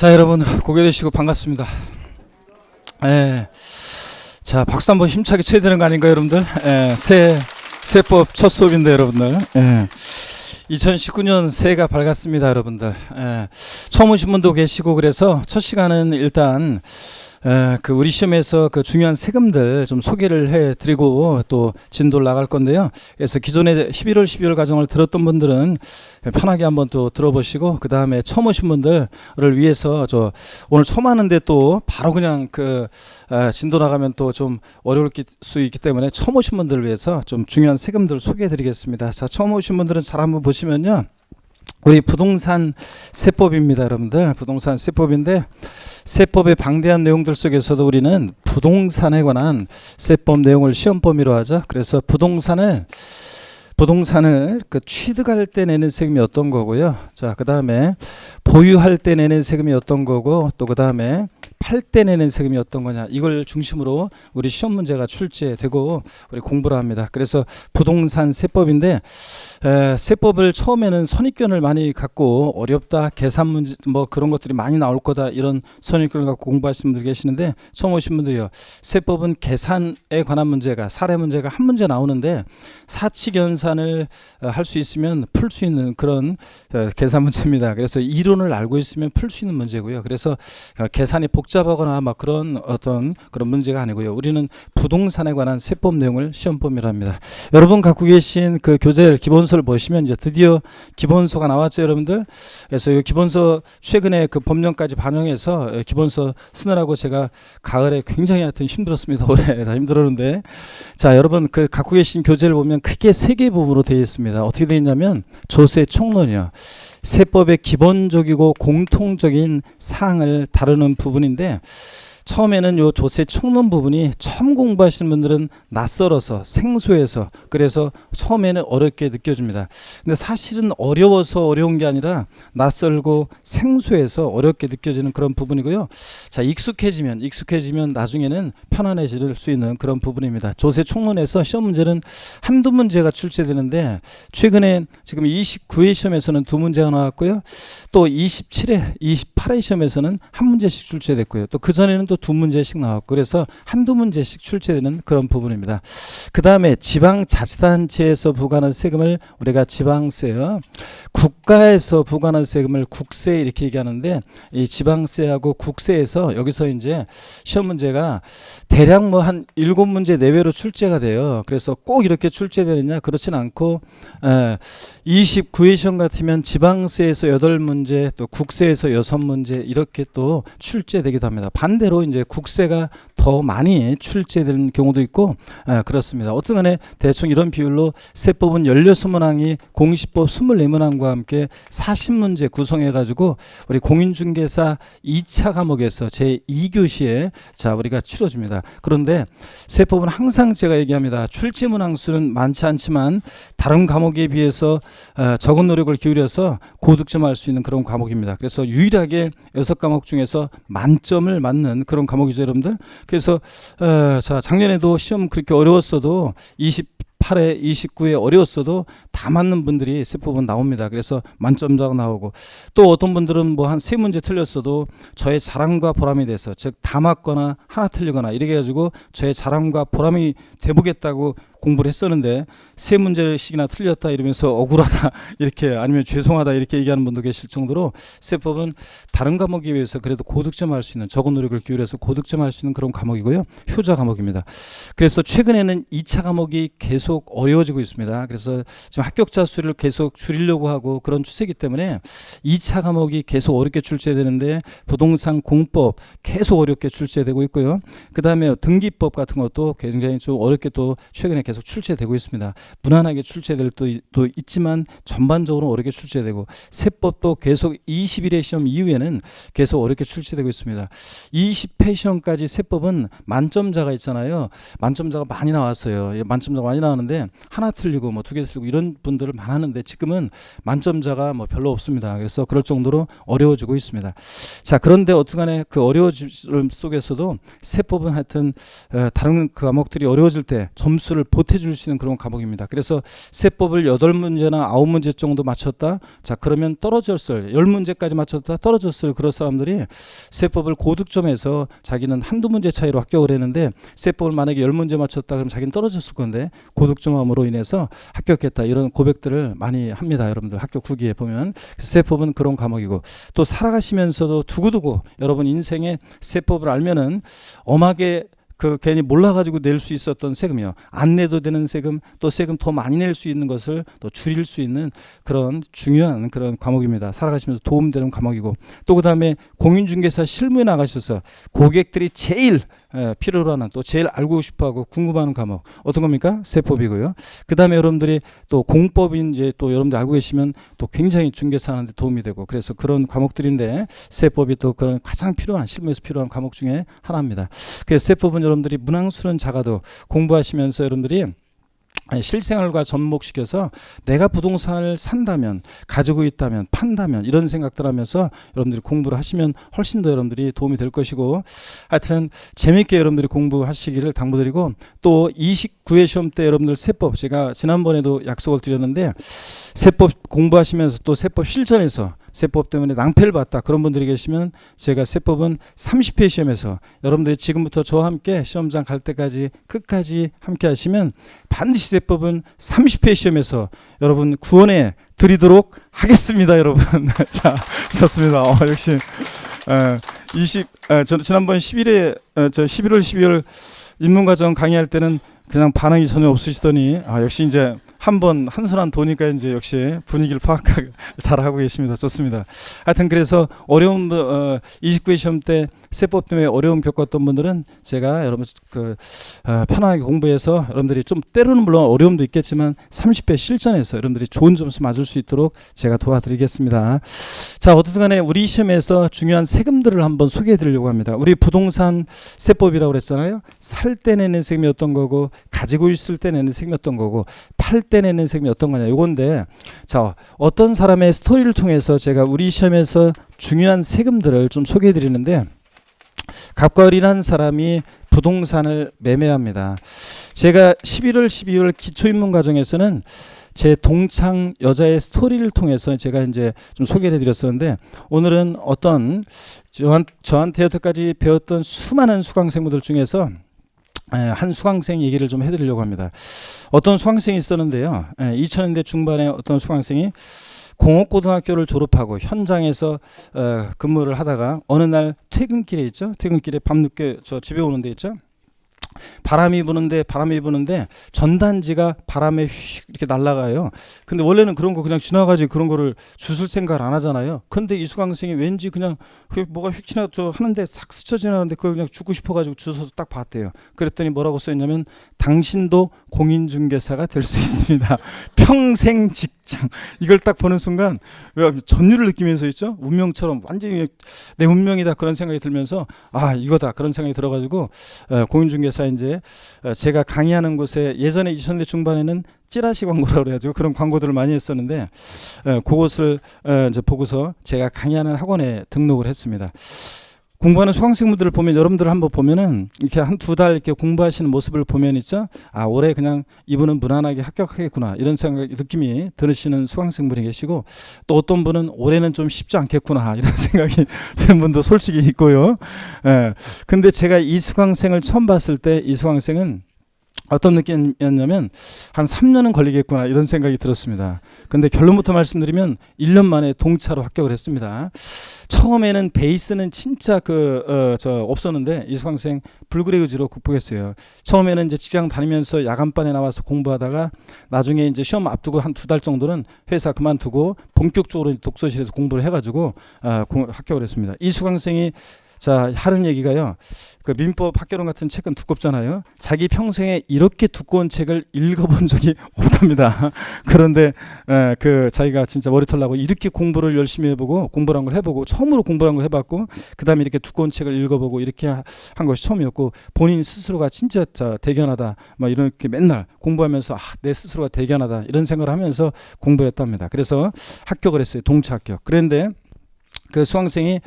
자, 여러분 고개 드시고 반갑습니다. 자, 박수 한번 힘차게 쳐야 되는 거 아닌가요, 여러분들? 새법 첫 수업인데, 여러분들. 2019년 새해가 밝았습니다, 여러분들. 처음 오신 분도 계시고, 그래서 첫 시간은 일단 우리 시험에서 그 중요한 세금들 좀 소개를 해드리고 또 진도를 나갈 건데요. 그래서 기존에 11월 12월 과정을 들었던 분들은 편하게 한번 또 들어보시고, 그 다음에 처음 오신 분들을 위해서 오늘 처음 하는데 또 바로 그냥 진도 나가면 또 좀 어려울 수 있기 때문에 처음 오신 분들을 위해서 좀 중요한 세금들을 소개해드리겠습니다. 자, 처음 오신 분들은 잘 한번 보시면요. 우리 부동산 세법입니다, 여러분들. 부동산 세법인데, 세법의 방대한 내용들 속에서도 우리는 부동산에 관한 세법 내용을 시험 범위로 하죠. 그래서 부동산을 취득할 때 내는 세금이 어떤 거고요. 자, 그 다음에 보유할 때 내는 세금이 어떤 거고, 또 그 다음에 팔 때 내는 세금이 어떤 거냐, 이걸 중심으로 우리 시험 문제가 출제되고 우리 공부를 합니다. 그래서 부동산 세법인데, 세법을 처음에는 선입견을 많이 갖고 어렵다, 계산 문제 뭐 그런 것들이 많이 나올 거다, 이런 선입견을 갖고 공부하시는 분들 계시는데, 처음 오신 분들이요, 세법은 계산에 관한 문제가, 사례 문제가 한 문제 나오는데 사칙연산을 할 수 있으면 풀 수 있는 그런 계산 문제입니다. 그래서 이론을 알고 있으면 풀 수 있는 문제고요. 그래서 계산이 복잡하거나 막 그런 어떤 그런 문제가 아니고요. 우리는 부동산에 관한 세법 내용을 시험 범위로 합니다. 여러분 갖고 계신 그 교재 기본서를 보시면 이제 드디어 기본서가 나왔죠, 여러분들. 그래서 이 기본서 최근에 그 법령까지 반영해서 기본서 쓰느라고 제가 가을에 굉장히 하여튼 힘들었습니다. 올해 다 힘들었는데, 자, 여러분 그 갖고 계신 교재를 보면 크게 세 개 부분으로 되어 있습니다. 어떻게 되어 있냐면 조세 총론이요, 세법의 기본적이고 공통적인 사항을 다루는 부분인데, 처음에는 요 조세 총론 부분이 처음 공부하시는 분들은 낯설어서 생소해서, 그래서 처음에는 어렵게 느껴집니다. 근데 사실은 어려워서 어려운 게 아니라 낯설고 생소해서 어렵게 느껴지는 그런 부분이고요. 자, 익숙해지면 나중에는 편안해질 수 있는 그런 부분입니다. 조세 총론에서 시험 문제는 한두 문제가 출제되는데, 최근에 지금 29회 시험에서는 두 문제가 나왔고요. 또 27회, 28회 시험에서는 한 문제씩 출제됐고요. 또 그전에는 또 두 문제씩 나왔고, 그래서 한두 문제씩 출제되는 그런 부분입니다. 그 다음에 지방자치단체에서 부과하는 세금을 우리가 지방세요, 국가에서 부과하는 세금을 국세 이렇게 얘기하는데, 이 지방세하고 국세에서 여기서 이제 시험 문제가 대략 뭐 한 7문제 내외로 출제가 돼요. 그래서 꼭 이렇게 출제되느냐, 그렇진 않고, 29회 시험 같으면 지방세에서 8문제, 또 국세에서 6문제 이렇게 또 출제되기도 합니다. 반대로 이제 국세가 더 많이 출제되는 경우도 있고, 그렇습니다. 어떤 간에 대충 이런 비율로 세법은 16문항이 공시법 24문항과 함께 40문제 구성해 가지고 우리 공인중개사 2차 과목에서 제2교시에 자 우리가 치러줍니다. 그런데 세법은 항상 제가 얘기합니다. 출제문항 수는 많지 않지만 다른 과목에 비해서 적은 노력을 기울여서 고득점할 수 있는 그런 과목입니다. 그래서 유일하게 6과목 중에서 만점을 맞는 그런 과목이죠, 여러분들. 그래서 자, 작년에도 시험 그렇게 어려웠어도 28회, 29회 어려웠어도 다 맞는 분들이 세법은 나옵니다. 그래서 만점자가 나오고, 또 어떤 분들은 뭐 한 3문제 틀렸어도 저의 자랑과 보람이 돼서, 즉 다 맞거나 하나 틀리거나 이렇게 해가지고 저의 자랑과 보람이 돼보겠다고 공부를 했었는데 3문제씩이나 틀렸다 이러면서 억울하다 이렇게, 아니면 죄송하다 이렇게 얘기하는 분도 계실 정도로 세법은 다른 과목에 비해서 그래도 고득점할 수 있는, 적은 노력을 기울여서 고득점할 수 있는 그런 과목이고요. 효자 과목입니다. 그래서 최근에는 2차 과목이 계속 어려워지고 있습니다. 그래서 지금 합격자 수를 계속 줄이려고 하고 그런 추세이기 때문에 2차 과목이 계속 어렵게 출제되는데, 부동산 공법 계속 어렵게 출제되고 있고요. 그 다음에 등기법 같은 것도 굉장히 좀 어렵게 또 최근에 계속 출제되고 있습니다. 무난하게 출제될 또 있지만 전반적으로 어렵게 출제되고, 세법도 계속 21회 시험 이후에는 계속 어렵게 출제되고 있습니다. 20회 시험까지 세법은 만점자가 있잖아요. 만점자가 많이 나왔어요. 만점자가 많이 나왔는데 하나 틀리고 뭐 2개 틀리고 이런 분들을 많았는데, 지금은 만점자가 뭐 별로 없습니다. 그래서 그럴 정도로 어려워지고 있습니다. 자, 그런데 어떻게간에 그 어려워짐 속에서도 세법은 하여튼 다른 그 과목들이 어려워질 때 점수를 보태줄 수 있는 그런 과목입니다. 그래서 세법을 8문제나 9문제 정도 맞췄다. 자, 그러면 떨어졌을 10문제까지 맞췄다 떨어졌을 그런 사람들이 세법을 고득점에서 자기는 한두 문제 차이로 합격을 했는데 세법을 만약에 10문제 맞췄다 그러면 자기는 떨어졌을 건데 고득점함으로 인해서 합격했다. 이런 고백들을 많이 합니다. 여러분들 학교 후기에 보면. 세법은 그런 과목이고 또 살아가시면서도 두고두고 여러분 인생에 세법을 알면은 엄하게 괜히 몰라가지고 낼 수 있었던 세금이요. 안 내도 되는 세금, 또 세금 더 많이 낼 수 있는 것을 또 줄일 수 있는 그런 중요한 그런 과목입니다. 살아가시면서 도움되는 과목이고 또 그 다음에 공인중개사 실무에 나가셔서 고객들이 제일 필요로 하는 또 제일 알고 싶어하고 궁금한 과목 어떤 겁니까? 세법이고요. 그 다음에 여러분들이 또 공법이 이제 또 여러분들 알고 계시면 또 굉장히 중개사 하는데 도움이 되고 그래서 그런 과목들인데 세법이 또 그런 가장 필요한 실무에서 필요한 과목 중에 하나입니다. 그래서 세법은 여러분들이 문항수는 작아도 공부하시면서 여러분들이 실생활과 접목시켜서 내가 부동산을 산다면 가지고 있다면 판다면 이런 생각들 하면서 여러분들이 공부를 하시면 훨씬 더 여러분들이 도움이 될 것이고 하여튼 재미있게 여러분들이 공부하시기를 당부드리고 또 29회 시험 때 여러분들 세법 제가 지난번에도 약속을 드렸는데 세법 공부하시면서 또 세법 실전에서 세법 때문에 낭패를 봤다 그런 분들이 계시면 제가 세법은 30회 시험에서 여러분들이 지금부터 저와 함께 시험장 갈 때까지 끝까지 함께 하시면 반드시 세법은 30회 시험에서 여러분 구원해 드리도록 하겠습니다. 여러분 자 좋습니다. 역시 저는 지난번 11월 12월 입문과정 강의할 때는 그냥 반응이 전혀 없으시더니 역시 이제 한번 한손 도니까 이제 역시 분위기를 파악하고 잘하고 계십니다. 좋습니다. 하여튼 그래서 어려운 29회 시험 때 세법 때문에 어려움 겪었던 분들은 제가 여러분 편하게 공부해서 여러분들이 좀 때로는 물론 어려움도 있겠지만 30회 실전에서 여러분들이 좋은 점수 맞을 수 있도록 제가 도와드리겠습니다. 자, 어쨌든 간에 우리 시험에서 중요한 세금들을 한번 소개해 드리려고 합니다. 우리 부동산 세법이라고 그랬잖아요. 살 때 내는 세금이 어떤 거고 가지고 있을 때 내는 세금이 어떤 거고 팔 때 내는 세금이 어떤 거냐 요건데 자, 어떤 사람의 스토리를 통해서 제가 우리 시험에서 중요한 세금들을 좀 소개해 드리는데 갑과 을이라는 사람이 부동산을 매매합니다. 제가 11월 12월 기초입문 과정에서는 제 동창 여자의 스토리를 통해서 제가 이제 좀 소개를 해드렸었는데 오늘은 어떤 저한테 여태까지 배웠던 수많은 수강생분들 중에서 한 수강생 얘기를 좀 해드리려고 합니다. 어떤 수강생이 있었는데요. 2000년대 중반에 어떤 수강생이 공업고등학교를 졸업하고 현장에서 근무를 하다가 어느 날 퇴근길에 있죠. 퇴근길에 밤늦게 저 집에 오는 데 있죠. 바람이 부는데 전단지가 바람에 휙 이렇게 날아가요. 근데 원래는 그런 거 그냥 지나가지 그런 거를 주술 생각을 안 하잖아요. 근데 이 수강생이 왠지 그냥 뭐가 휙 지나 하는데 싹 스쳐 지나가는데 그걸 그냥 주고 싶어가지고 주워서 딱 봤대요. 그랬더니 뭐라고 써있냐면 당신도 공인중개사가 될 수 있습니다. 평생 직장. 이걸 딱 보는 순간 전율을 느끼면서 있죠. 운명처럼 완전히 내 운명이다 그런 생각이 들면서 이거다 그런 생각이 들어가지고 공인중개사 이제 제가 강의하는 곳에 예전에 2000년대 중반에는 찌라시 광고라고 그래가지고 그런 광고들을 많이 했었는데 그것을 이제 보고서 제가 강의하는 학원에 등록을 했습니다. 공부하는 수강생분들을 보면 여러분들 한번 보면은 이렇게 한 두 달 이렇게 공부하시는 모습을 보면 있죠. 올해 그냥 이분은 무난하게 합격하겠구나 이런 생각 느낌이 들으시는 수강생분이 계시고 또 어떤 분은 올해는 좀 쉽지 않겠구나 이런 생각이 드는 분도 솔직히 있고요. 근데 제가 이 수강생을 처음 봤을 때 이 수강생은 어떤 느낌이었냐면 한 3년은 걸리겠구나 이런 생각이 들었습니다. 근데 결론부터 말씀드리면 1년 만에 동차로 합격을 했습니다. 처음에는 베이스는 진짜 없었는데 이 수강생 불굴의 의지로 극복했어요. 처음에는 이제 직장 다니면서 야간반에 나와서 공부하다가 나중에 이제 시험 앞두고 한 2달 정도는 회사 그만두고 본격적으로 독서실에서 공부를 해가지고 합격을 했습니다. 이 수강생이 하는 얘기가요. 그 민법 학개론 같은 책은 두껍잖아요. 자기 평생에 이렇게 두꺼운 책을 읽어본 적이 없답니다. 그런데 자기가 진짜 머리털 나고 이렇게 공부를 열심히 해보고 공부란 걸 해보고 처음으로 공부란 걸 해봤고 그 다음에 이렇게 두꺼운 책을 읽어보고 이렇게 한 것이 처음이었고 본인 스스로가 진짜 대견하다 이렇게 맨날 공부하면서 내 스스로가 대견하다 이런 생각을 하면서 공부를 했답니다. 그래서 합격을 했어요. 동차 합격. 그런데 그 수강생이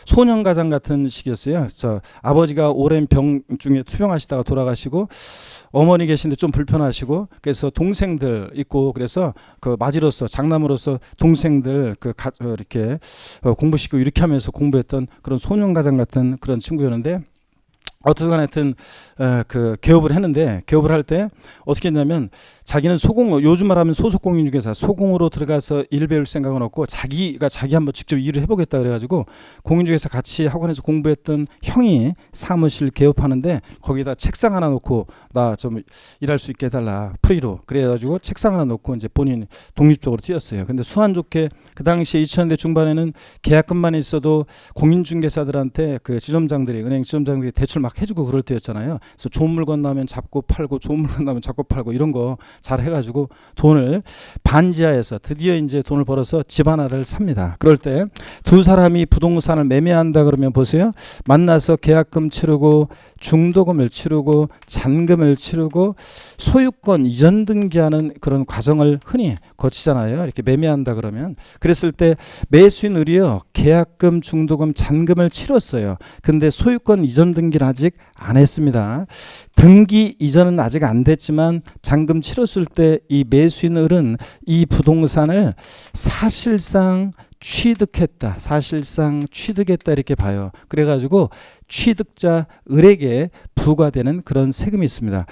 소년가장 같은 시기였어요. 그래서 아버지가 오랜 병 중에 투병하시다가 돌아가시고 어머니 계신데 좀 불편하시고 그래서 동생들 있고 그래서 그 맞이로서 장남으로서 동생들 이렇게 공부시키고 이렇게 하면서 공부했던 그런 소년가장 같은 그런 친구였는데 어떻게 하여튼 그 개업을 했는데 개업을 할 때 어떻게 했냐면 자기는 요즘 말하면 소속 공인 중개사 소공으로 들어가서 일 배울 생각은 없고 자기가 한번 직접 일을 해보겠다 그래가지고 공인중개사 같이 학원에서 공부했던 형이 사무실 개업하는데 거기다 책상 하나 놓고 나 좀 일할 수 있게 해달라 프리로 그래가지고 책상 하나 놓고 이제 본인 독립적으로 뛰었어요. 근데 수완 좋게 그 당시에 2000년대 중반에는 계약금만 있어도 공인중개사들한테 그 지점장들이 은행 지점장들이 대출 막 해주고 그럴 때였잖아요. 그래서 좋은 물건 나오면 잡고 팔고 좋은 물건 나오면 잡고 팔고 이런 거 잘 해가지고 돈을 반지하에서 드디어 이제 돈을 벌어서 집 하나를 삽니다. 그럴 때 두 사람이 부동산을 매매한다 그러면 보세요. 만나서 계약금 치르고 중도금을 치르고 잔금을 치르고 소유권 이전 등기하는 그런 과정을 흔히 거치잖아요. 이렇게 매매한다 그러면 그랬을 때 매수인을요 계약금 중도금 잔금을 치렀어요. 근데 소유권 이전 등기는 아직 안 했습니다. 등기 이전은 아직 안 됐지만 잔금 치렀을 때 이 매수인을은 이 부동산을 사실상 취득했다 이렇게 봐요. 그래가지고 취득자 을에게 부과되는 그런 세금이 있습니다.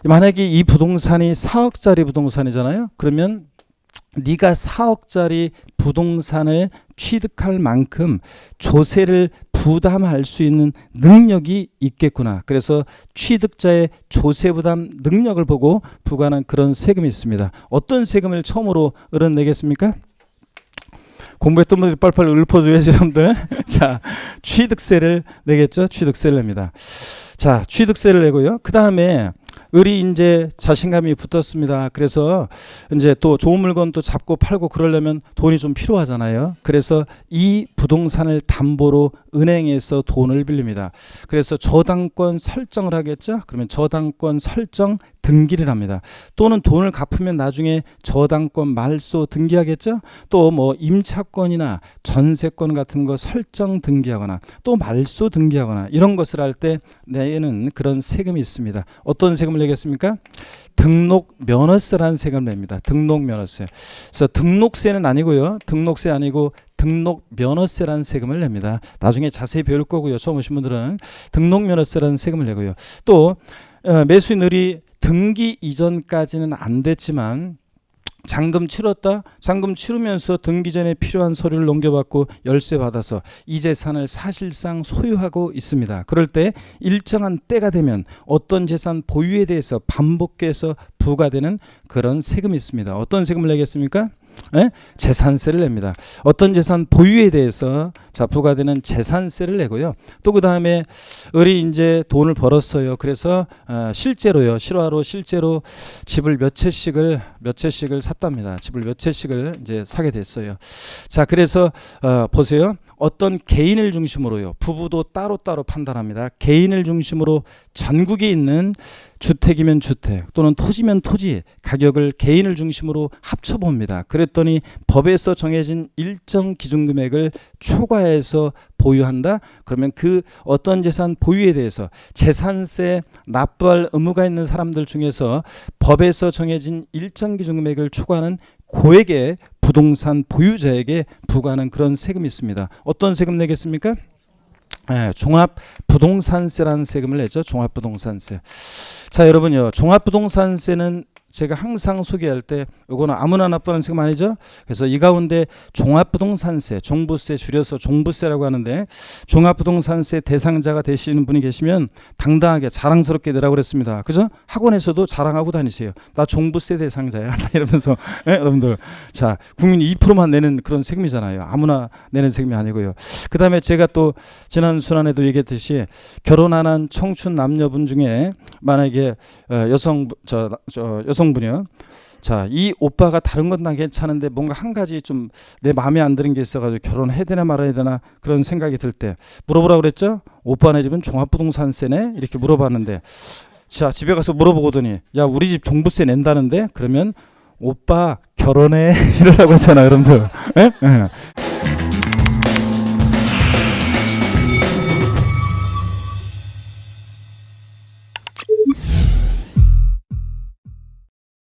만약에 이 부동산이 4억짜리 부동산이잖아요. 그러면 네가 4억짜리 부동산을 취득할 만큼 조세를 부담할 수 있는 능력이 있겠구나. 그래서 취득자의 조세 부담 능력을 보고 부과하는 그런 세금이 있습니다. 어떤 세금을 처음으로 을은 내겠습니까? 공부했던 분들이 빨리빨리 읊어줘야지 여러분들. 자, 취득세를 내겠죠. 취득세를 냅니다. 자, 취득세를 내고요. 그 다음에 을이 이제 자신감이 붙었습니다. 그래서 이제 또 좋은 물건 또 잡고 팔고 그러려면 돈이 좀 필요하잖아요. 그래서 이 부동산을 담보로 은행에서 돈을 빌립니다. 그래서 저당권 설정을 하겠죠. 그러면 저당권 설정 등기를 합니다. 또는 돈을 갚으면 나중에 저당권 말소 등기하겠죠. 또 뭐 임차권이나 전세권 같은 거 설정 등기하거나 또 말소 등기하거나 이런 것을 할 때 내는 그런 세금이 있습니다. 어떤 세금을 내겠습니까? 등록 면허세라는 세금을 냅니다. 등록 면허세. 그래서 등록세는 아니고요. 등록세 아니고 등록 면허세라는 세금을 냅니다. 나중에 자세히 배울 거고요. 처음 오신 분들은 등록 면허세라는 세금을 내고요. 또 매수인을이 등기 이전까지는 안 됐지만 잔금 치렀다. 잔금 치르면서 등기 전에 필요한 서류를 넘겨받고 열쇠 받아서 이 재산을 사실상 소유하고 있습니다. 그럴 때 일정한 때가 되면 어떤 재산 보유에 대해서 반복해서 부과되는 그런 세금이 있습니다. 어떤 세금을 내겠습니까? 재산세를 냅니다. 어떤 재산 보유에 대해서 부과되는 재산세를 내고요. 또 그 다음에 을이 이제 돈을 벌었어요. 그래서 실제로요, 실화로 실제로 집을 몇 채씩을 샀답니다. 집을 몇 채씩을 이제 사게 됐어요. 자, 그래서 보세요. 어떤 개인을 중심으로요. 부부도 따로따로 판단합니다. 개인을 중심으로 전국에 있는 주택이면 주택 또는 토지면 토지 가격을 개인을 중심으로 합쳐봅니다. 그랬더니 법에서 정해진 일정 기준 금액을 초과해서 보유한다. 그러면 그 어떤 재산 보유에 대해서 재산세 납부할 의무가 있는 사람들 중에서 법에서 정해진 일정 기준 금액을 초과하는 고액의 부동산 보유자에게 부과하는 그런 세금이 있습니다. 어떤 세금 내겠습니까? 종합부동산세라는 세금을 내죠. 종합부동산세. 자, 여러분요. 종합부동산세는 제가 항상 소개할 때 이거는 아무나 납부하는 세금 아니죠. 그래서 이 가운데 종합부동산세, 종부세 줄여서 종부세라고 하는데 종합부동산세 대상자가 되시는 분이 계시면 당당하게 자랑스럽게 내라고 그랬습니다. 그죠? 학원에서도 자랑하고 다니세요. 나 종부세 대상자야. 이러면서 여러분들 자, 국민이 2%만 내는 그런 세금이잖아요. 아무나 내는 세금이 아니고요. 그 다음에 제가 또 지난 순환에도 얘기했듯이 결혼 안 한 청춘 남녀분 중에 만약에 여성분이요. 자, 이 오빠가 다른 건 다 괜찮은데 뭔가 한 가지 좀 내 마음에 안 드는 게 있어가지고 결혼해야 되나 말아야 되나 그런 생각이 들 때 물어보라고 그랬죠. 오빠네 집은 종합부동산세네 이렇게 물어봤는데 자, 집에 가서 물어보거든요. 야, 우리 집 종부세 낸다는데 그러면 오빠 결혼해 이러라고 하잖아 여러분들. 예?